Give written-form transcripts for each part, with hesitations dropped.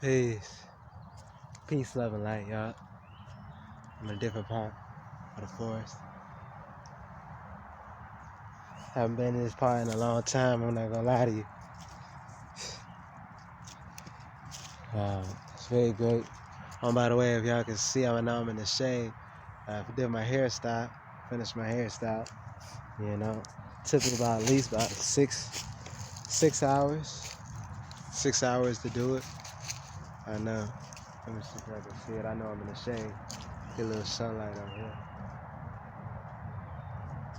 Peace. Peace, love, and light, y'all. I'm in a different part of the forest. Haven't been in this part in a long time, I'm not gonna lie to you. It's very great. By the way, if y'all can see, I know I'm in the shade. I did my hairstyle, finished my hairstyle. Took me about at least about six hours. 6 hours to do it. I know. Let me see if I can see it. I know I'm in the shade. Get a little sunlight on here.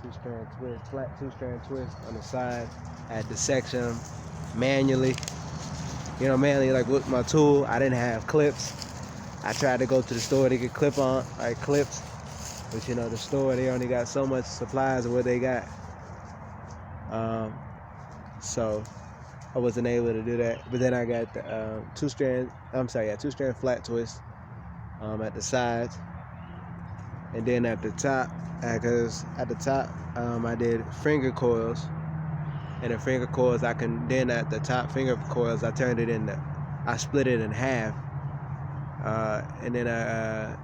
Two-strand twist, flat two-strand twist on the side. I had to section them manually. Manually, like with my tool, I didn't have clips. I tried to go to the store to get clips. But the store, they only got so much supplies of what they got. So I wasn't able to do that. But then I got the two-strand flat twist at the sides. And then at the top, because at the top, I did finger coils. And the finger coils, then at the top finger coils, I split it in half. And then I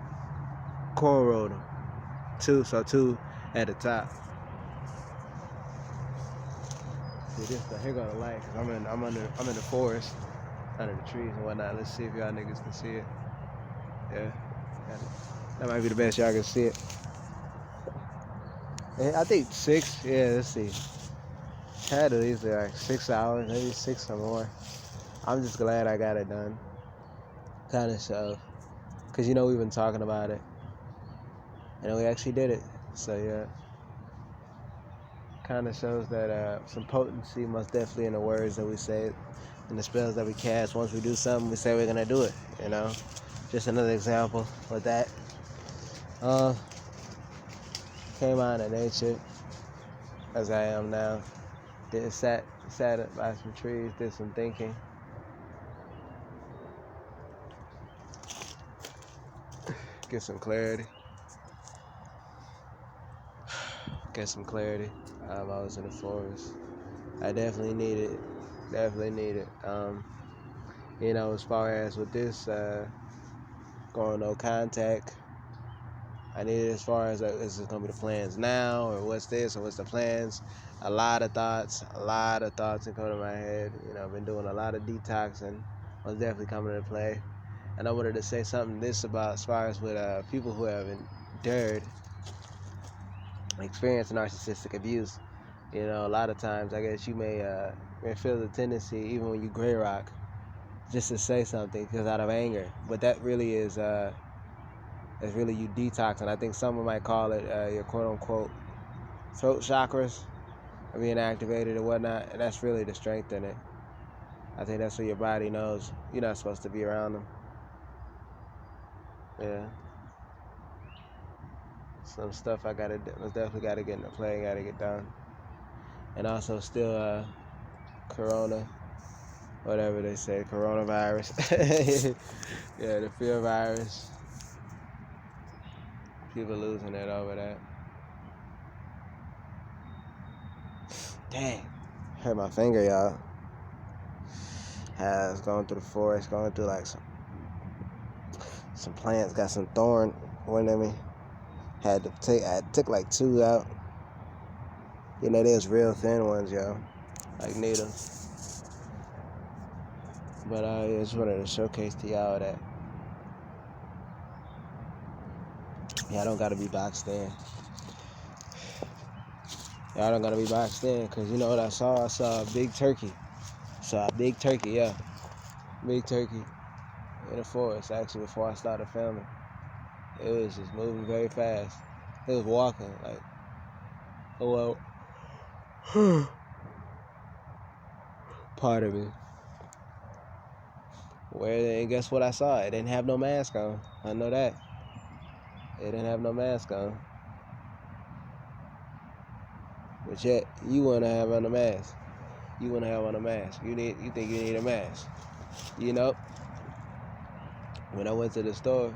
coil rolled them. Two at the top. See this, here go the light, cause I'm in the forest, under the trees and whatnot. Let's see if y'all niggas can see it. Yeah, that might be the best y'all can see it. I think 6. Yeah, let's see. Had at least like 6 hours, maybe 6 or more. I'm just glad I got it done. Kind of so, cause we've been talking about it, and we actually did it. So yeah, kind of shows that some potency, most definitely, in the words that we say, and the spells that we cast. Once we do something, we say we're gonna do it. Just another example of that. Came out of nature as I am now. Sat by some trees, did some thinking. Get some clarity. I was in the forest. I definitely need it. As far as with this going no contact, I need it as far as is it gonna be the plans now, or what's this, or what's the plans? A lot of thoughts that come to my head. I've been doing a lot of detoxing. I was definitely coming into play. And I wanted to say something about as far as with people who have experienced narcissistic abuse. A lot of times, I guess you may feel the tendency, even when you gray rock, just to say something because out of anger. But that really is really you detoxing. I think someone might call it your quote-unquote throat chakras are being activated or whatnot. And that's really the strength in it. I think that's where your body knows you're not supposed to be around them. Yeah. Some stuff I definitely gotta get into play, gotta get done. And also still corona, whatever they say, coronavirus. Yeah, the fear virus. People losing it over that. Dang, hurt my finger, y'all. I was going through the forest, going through like some plants, got some thorn went at me. I took like 2 out. There's real thin ones, y'all, like needles. But I just wanted to showcase to y'all that y'all don't gotta be boxed in. Y'all don't gotta be boxed in, cause you know what I saw? I saw a big turkey. Big turkey in the forest, actually, before I started filming. It was just moving very fast. It was walking like, oh well. Part of me. And guess what I saw? It didn't have no mask on. I know that. It didn't have no mask on. But yet, you want to have on a mask. You think you need a mask. When I went to the store,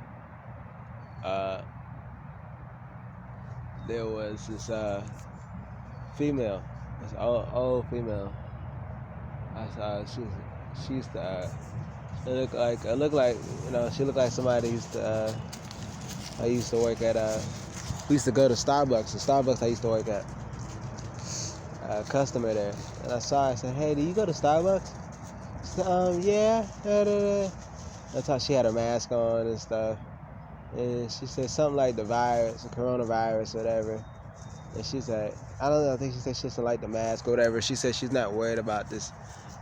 there was this female, this old female. I saw she used to It looked like, she looked like somebody used to. I used to work at. We used to go to Starbucks. The Starbucks I used to work at. A customer there, and I saw her. I said, "Hey, do you go to Starbucks?" She said, "Yeah." That's how she had her mask on and stuff. And she said something like the virus, the coronavirus, whatever. And she's like, I don't know, I think she said she doesn't like the mask or whatever. She said she's not worried about this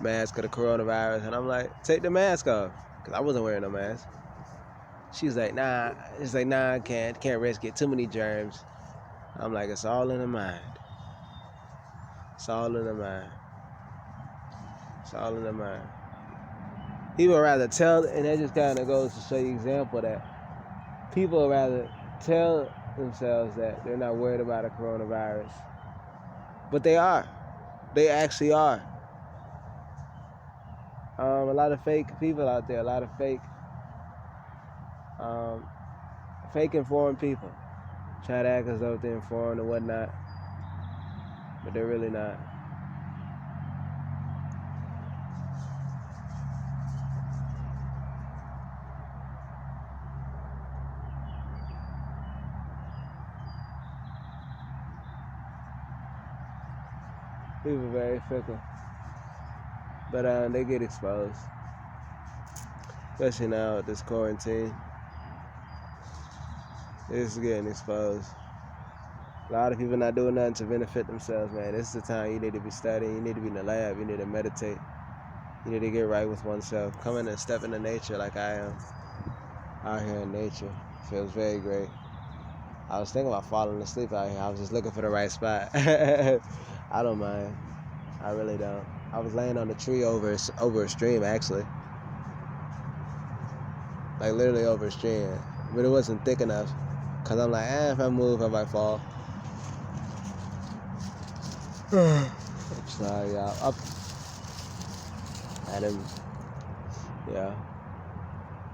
mask or the coronavirus. And I'm like, take the mask off. Because I wasn't wearing no mask. She's like, nah. She's like, nah, I can't risk it. Too many germs. I'm like, it's all in the mind. It's all in the mind. It's all in the mind. People would rather tell, and that just kind of goes to show you example that people would rather tell themselves that they're not worried about a coronavirus. But they are. They actually are. A lot of fake people out there, a lot of fake informed people. Try to act as though they're informed and whatnot, but they're really not. People are very fickle, but they get exposed, especially now with this quarantine. It's getting exposed. A lot of people not doing nothing to benefit themselves, man. This is the time you need to be studying. You need to be in the lab. You need to meditate. You need to get right with oneself. Come in and step into nature like I am out here in nature. Feels very great. I was thinking about falling asleep out here. I was just looking for the right spot. I don't mind. I really don't. I was laying on a tree over a stream, actually. Like literally over a stream. But it wasn't thick enough. Because I'm like, if I move, I might fall. I'm sorry, y'all. Up. I didn't. Yeah.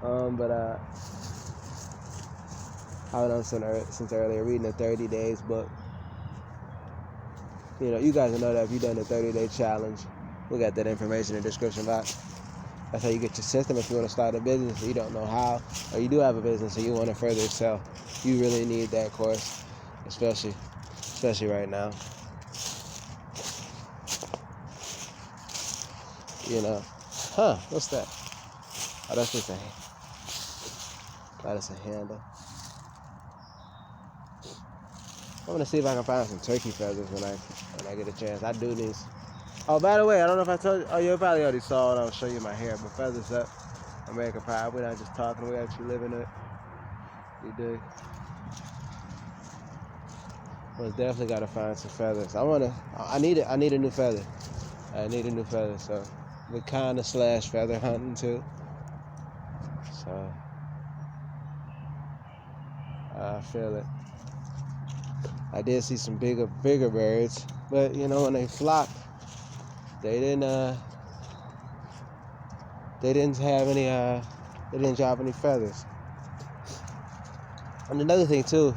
But I was since earlier reading the 30 Days book. You guys will know that if you've done the 30-day challenge. We got that information in the description box. That's how you get your system if you want to start a business and you don't know how, or you do have a business and you want to further excel. You really need that course, especially right now. What's that? Oh, that's just a handle. I'm gonna see if I can find some turkey feathers when I get a chance. I do these. Oh, by the way, I don't know if I told you. Oh, you probably already saw it. I'll show you my hair. But Feathers Up, American Pie. We're not just talking. We actually living it. We do. Well, definitely gotta find some feathers. I need a new feather. I need a new feather. So we're kind of / feather hunting too. So I feel it. I did see some bigger birds, but when they flock, they didn't have any. They didn't drop any feathers. And another thing too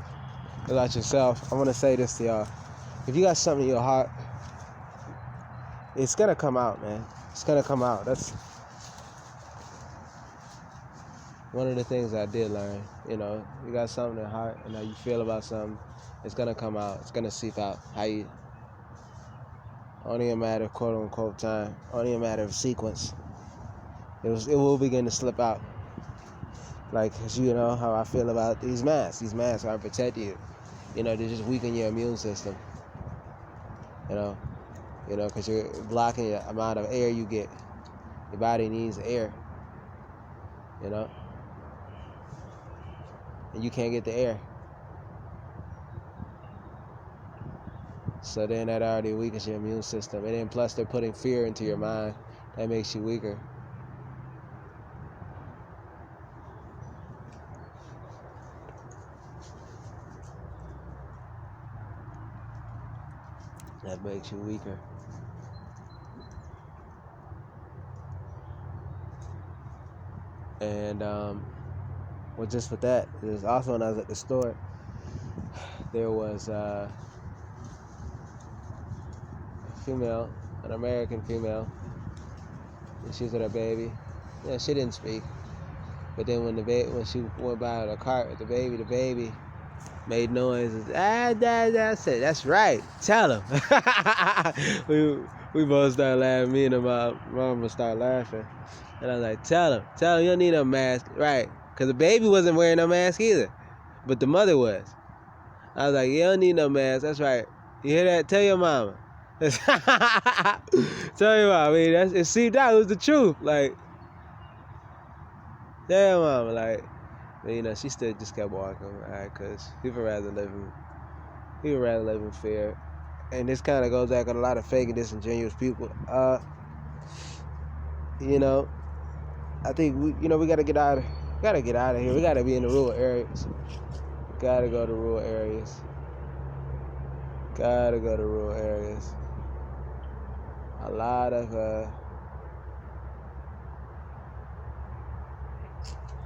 about yourself, I want to say this to y'all: if you got something in your heart, it's gonna come out, man. It's gonna come out. That's one of the things I did learn. You got something in your heart, and how you feel about something, it's gonna come out. It's gonna seep out. Only a matter of quote unquote time. Only a matter of sequence. It will begin to slip out. Like, you know how I feel about these masks. These masks aren't protecting you. They just weaken your immune system. Because you're blocking the amount of air you get. Your body needs air. And you can't get the air. So then that already weakens your immune system. And then plus they're putting fear into your mind. That makes you weaker. That makes you weaker. And just with that, there's also when I was at the store, there was a female, an American female, and she was with her baby, Yeah, she didn't speak. But then when she went by the cart with the baby made noises. I said, that's right. Tell him. we both started laughing. Me and my mama started laughing. And I was like, tell him you don't need no mask. Right. Because the baby wasn't wearing no mask either. But the mother was. I was like, you don't need no mask. That's right. You hear that? Tell your mama. Tell your mama. I mean, it seemed out. It was the truth. Like, tell your mama. Like, but, you know, she still just kept walking. Alright, because people rather live in fear. And this kind of goes back on a lot of fake and disingenuous people. You know, I think we gotta get out of here. We gotta be in the rural areas. Gotta go to rural areas.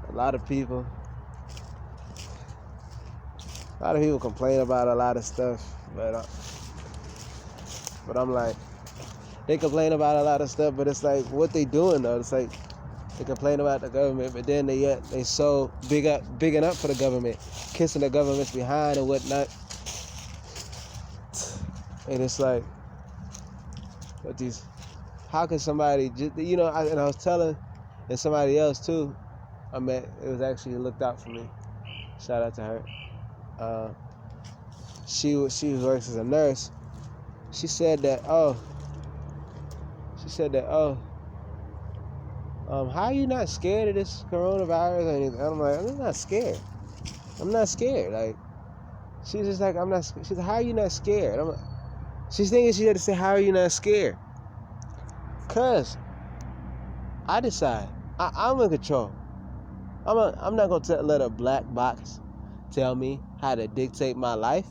A lot of people complain about a lot of stuff, but I'm like, they complain about a lot of stuff, but it's like, what they doing though? It's like, they complain about the government, but then they so bigging up for the government, kissing the government's behind and whatnot. And it's like, how can somebody just, and I was telling, and somebody else too, I met, it was actually looked out for me. Shout out to her. She works as a nurse. She said that, how are you not scared of this coronavirus or anything? I'm like, I'm not scared. Like, she's just like, I'm not scared. She's like, how are you not scared? I'm like, she's thinking she had to say, how are you not scared? Because I decide. I'm in control. I'm not going to let a black box tell me how to dictate my life.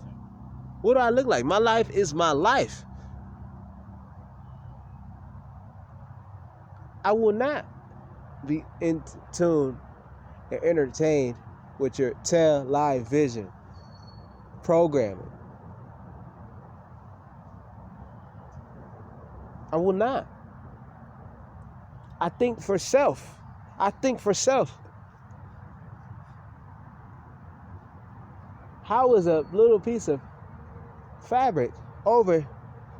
What do I look like? My life is my life. I will not be in tune and entertained with your television programming. I will not. I think for self. How is a little piece of fabric over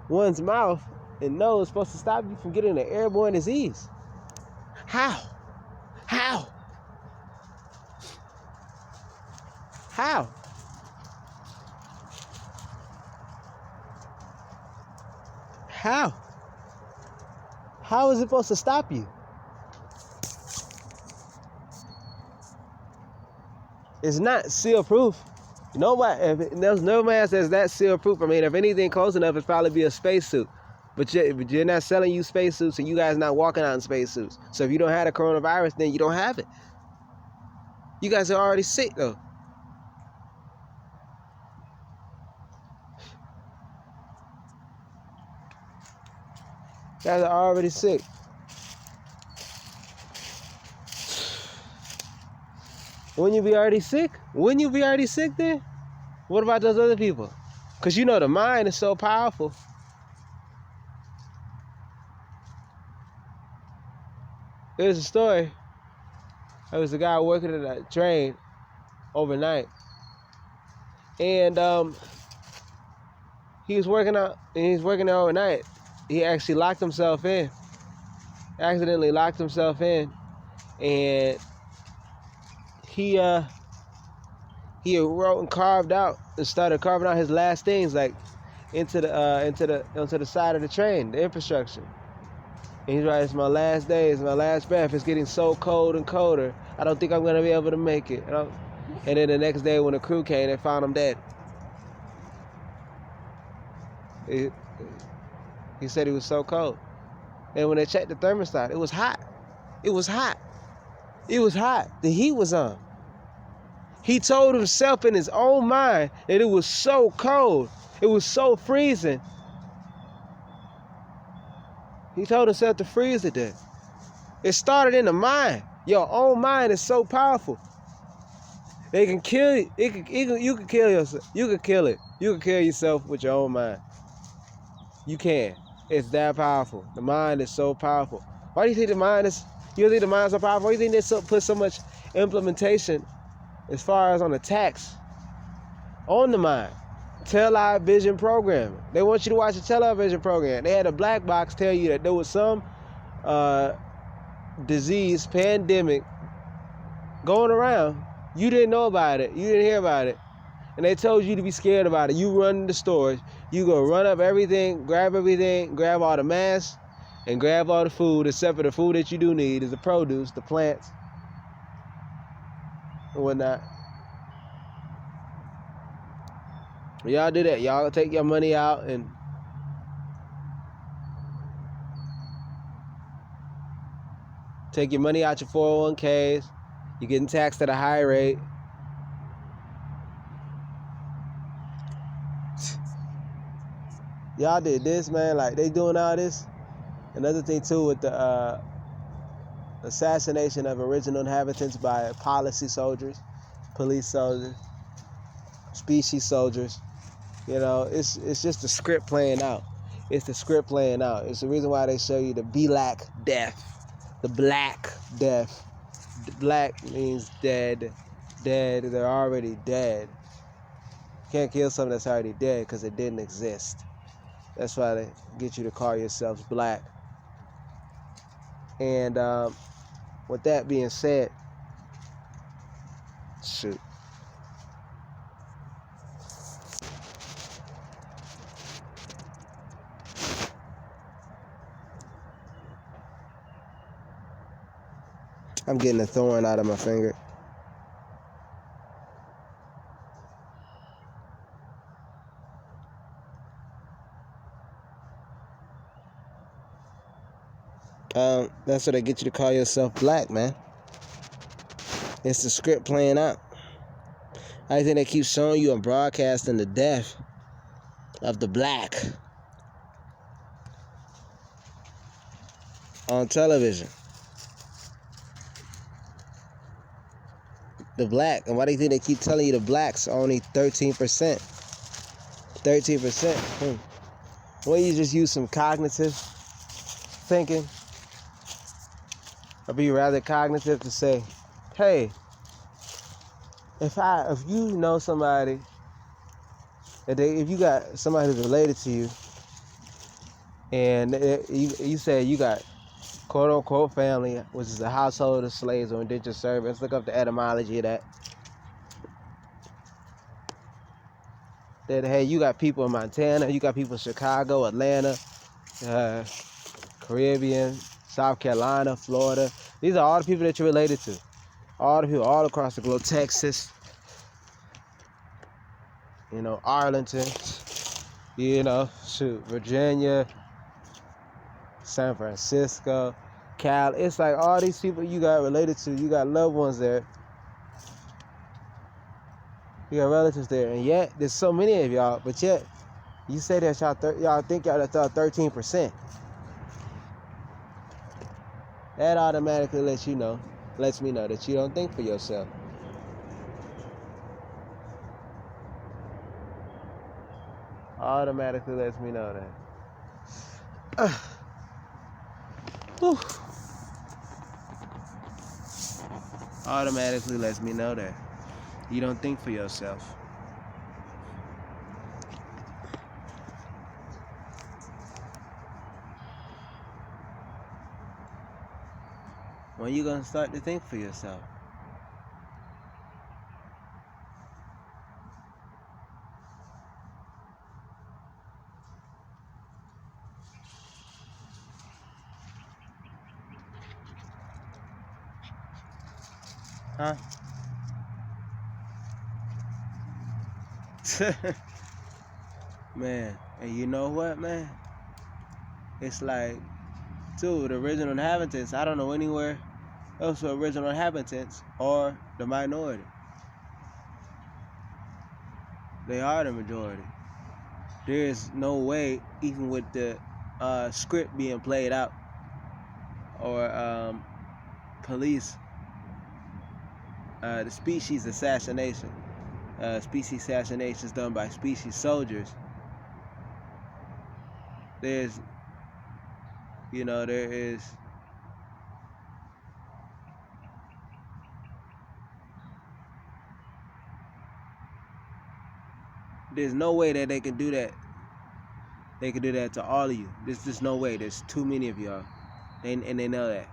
one's mouth and nose supposed to stop you from getting an airborne disease? How? How? How is it supposed to stop you? It's not seal-proof. Nobody says that's seal-proof. I mean, if anything close enough, it'd probably be a spacesuit. But you're not selling you spacesuits, and you guys not walking out in spacesuits. So if you don't have the coronavirus, then you don't have it. You guys are already sick, though. You guys are already sick. Wouldn't you be already sick? Then? What about those other people? Because the mind is so powerful. There's a story. There was a guy working at a train overnight. And he was working there overnight. He actually locked himself in. Accidentally locked himself in. And he wrote and carved out and started carving out his last things, like into the side of the train, the infrastructure. And he's like, it's my last days, my last breath. It's getting so cold and colder. I don't think I'm gonna be able to make it. And then the next day, when the crew came, they found him dead. He said he was so cold. And when they checked the thermostat, it was hot. The heat was on. He told himself in his own mind that it was so cold. It was so freezing. He told himself to freeze to death. It started in the mind. Your own mind is so powerful. They can kill you. You can kill yourself. You can kill it. You can kill yourself with your own mind. You can. It's that powerful. The mind is so powerful. Why do you think the mind is? You think the mind's so powerful? You think they put so much implementation as far as on the tax on the mind? Television programming. They want you to watch a television program. They had a black box tell you that there was some disease, pandemic going around. You didn't know about it. You didn't hear about it. And they told you to be scared about it. You run in the stores. You go run up everything, grab all the masks, and grab all the food, except for the food that you do need is the produce, the plants, and whatnot. Y'all do that. Y'all take your money out and take your money out your 401ks. You're getting taxed at a high rate. Y'all did this, man. Like, they doing all this. Another thing, too, with the assassination of original inhabitants by policy soldiers, police soldiers, species soldiers. You know, it's just the script playing out. It's the script playing out. It's the reason why they show you the black death. The black death. Black means dead. Dead, they're already dead. You can't kill something that's already dead because it didn't exist. That's why they get you to call yourselves black. And with that being said, shoot. I'm getting a thorn out of my finger. That's what they get you to call yourself black, man. It's the script playing out. I think they keep showing you and broadcasting the death of the black on television. The black. And why do you think they keep telling you the blacks are only 13%? 13%. Why don't you just use some cognitive thinking? Or be rather cognitive to say, hey, if you know somebody, if you got somebody who's related to you, and you say you got quote unquote family, which is a household of slaves or indentured servants. Look up the etymology of that. That, hey, you got people in Montana, you got people in Chicago, Atlanta, Caribbean, South Carolina, Florida. These are all the people that you're related to. All the people all across the globe. Texas, Arlington, Virginia, San Francisco, Cal. It's like all these people you got related to, you got loved ones there. You got relatives there. And yet, there's so many of y'all, but yet, you say that y'all think y'all 13%. That automatically lets me know that you don't think for yourself. Automatically lets me know that. Automatically lets me know that you don't think for yourself. When you gonna start to think for yourself? Huh? Man, and you know what, man? It's like, dude, the original inhabitants, I don't know anywhere else for original inhabitants or the minority. They are the majority. There is no way, even with the script being played out or police, the species assassinations done by species soldiers. There is There's no way that they can do that. They can do that to all of you. There's just no way. There's too many of y'all. And they know that.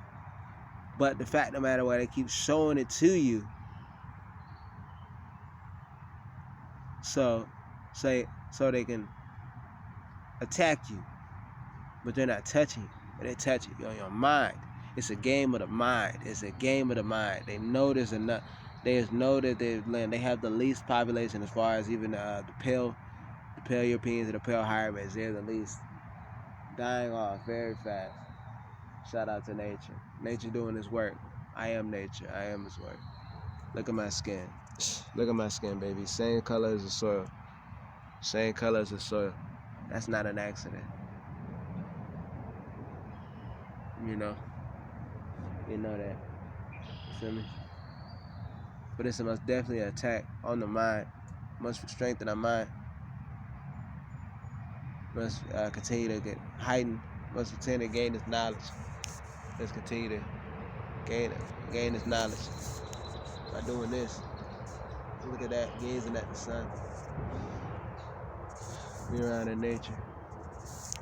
But the fact, no matter what, they keep showing it to you. So they can attack you. But they're not touching you. But they touch you on your mind. It's a game of the mind. It's a game of the mind. They know there's enough. They know that they have the least population as far as even the pale Europeans and the pale Hyramids. They're the least dying off very fast. Shout out to nature. Nature doing its work. I am nature. I am its work. Look at my skin. Look at my skin, baby. Same color as the soil. Same color as the soil. That's not an accident. You know that. You feel me? But it's most definitely an attack on the mind. Must strengthen our mind. Must continue to get heightened. Must continue to gain this knowledge. Let's continue to gain this knowledge by doing this. Look at that, gazing at the sun. Be around in nature.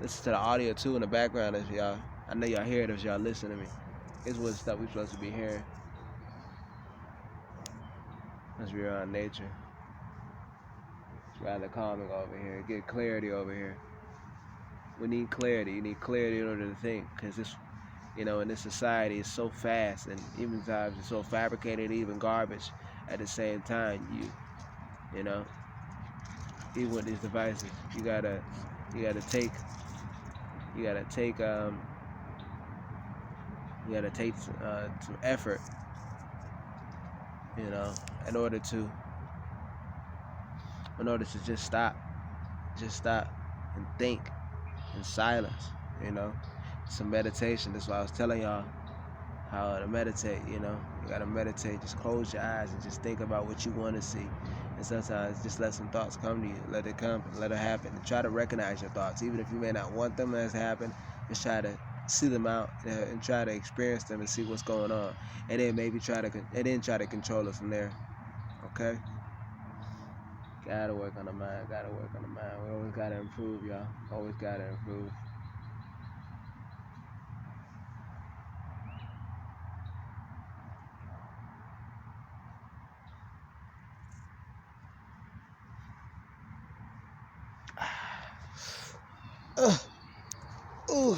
Listen to the audio too in the background if y'all. I know y'all hear it if y'all listen to me. It's what stuff we're supposed to be hearing. Let's be around nature. It's rather calming over here. Get clarity over here. We need clarity. You need clarity in order to think, because this, in this society, it's so fast, and even times it's so fabricated, even garbage. At the same time, even with these devices, you gotta take some effort, in order to just stop and think in silence, some meditation. That's why I was telling y'all how to meditate. You gotta meditate. Just close your eyes and just think about what you want to see. And sometimes just let some thoughts come to you. Let it come, let it happen. And try to recognize your thoughts, even if you may not want them to happen. Just try to see them out and try to experience them and see what's going on. And then maybe try to control it from there. Okay. Gotta work on the mind. We always gotta improve, y'all. Always gotta improve. Ooh.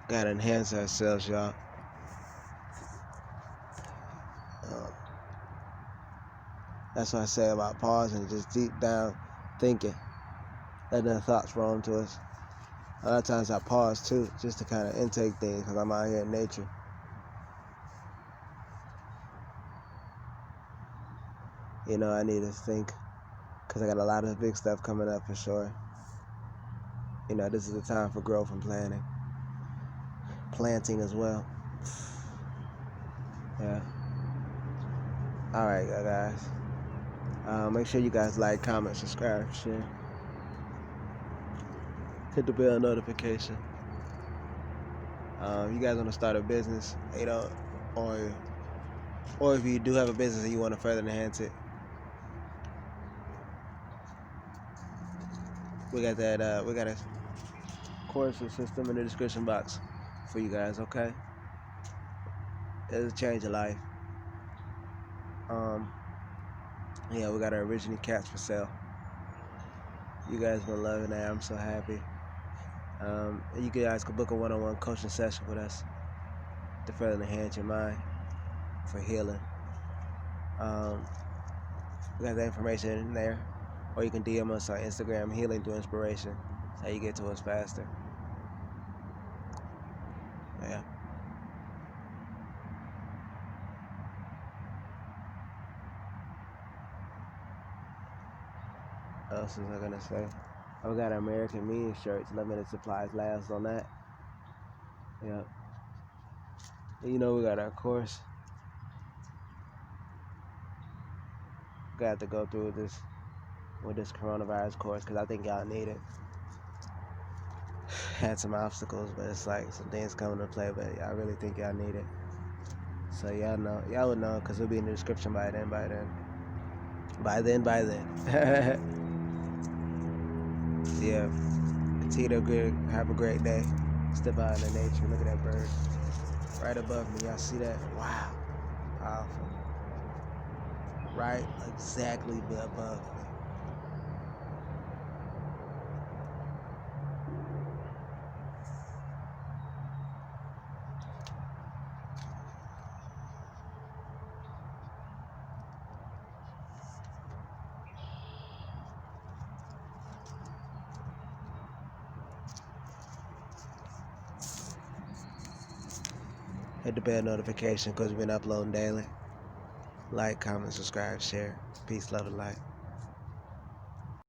Gotta enhance ourselves, y'all. That's what I say about pausing, just deep down thinking, letting the thoughts roam to us. A lot of times I pause too, just to kind of intake things, because I'm out here in nature. I need to think, because I got a lot of big stuff coming up for sure. This is the time for growth and planting as well. Yeah. All right, guys. Make sure you guys like, comment, subscribe, share. Hit the bell notification. You guys want to start a business, or if you do have a business and you want to further enhance it, we got a course and system in the description box for you guys. Okay, it'll change your life. We got our original cats for sale. You guys been loving that. I'm so happy. You guys can book a one-on-one coaching session with us to further enhance your mind for healing. We got the information in there, or you can DM us on Instagram, healingthroughinspiration. That's how you get to us faster. Yeah. What else was I gonna say? We got our American Mean shirts. Limited supplies last on that. Yeah. We got our course. Got to go through this with this coronavirus course, because I think y'all need it. Had some obstacles, but it's like some things coming to play, but I really think y'all need it. So y'all would know, because it'll be in the description by then. Yeah, continue to have a great day. Step out in the nature. Look at that bird right above me. Y'all see that? Wow, powerful. Right exactly above me. Hit the bell notification because we've been uploading daily. Like, comment, subscribe, share. Peace, love, and light.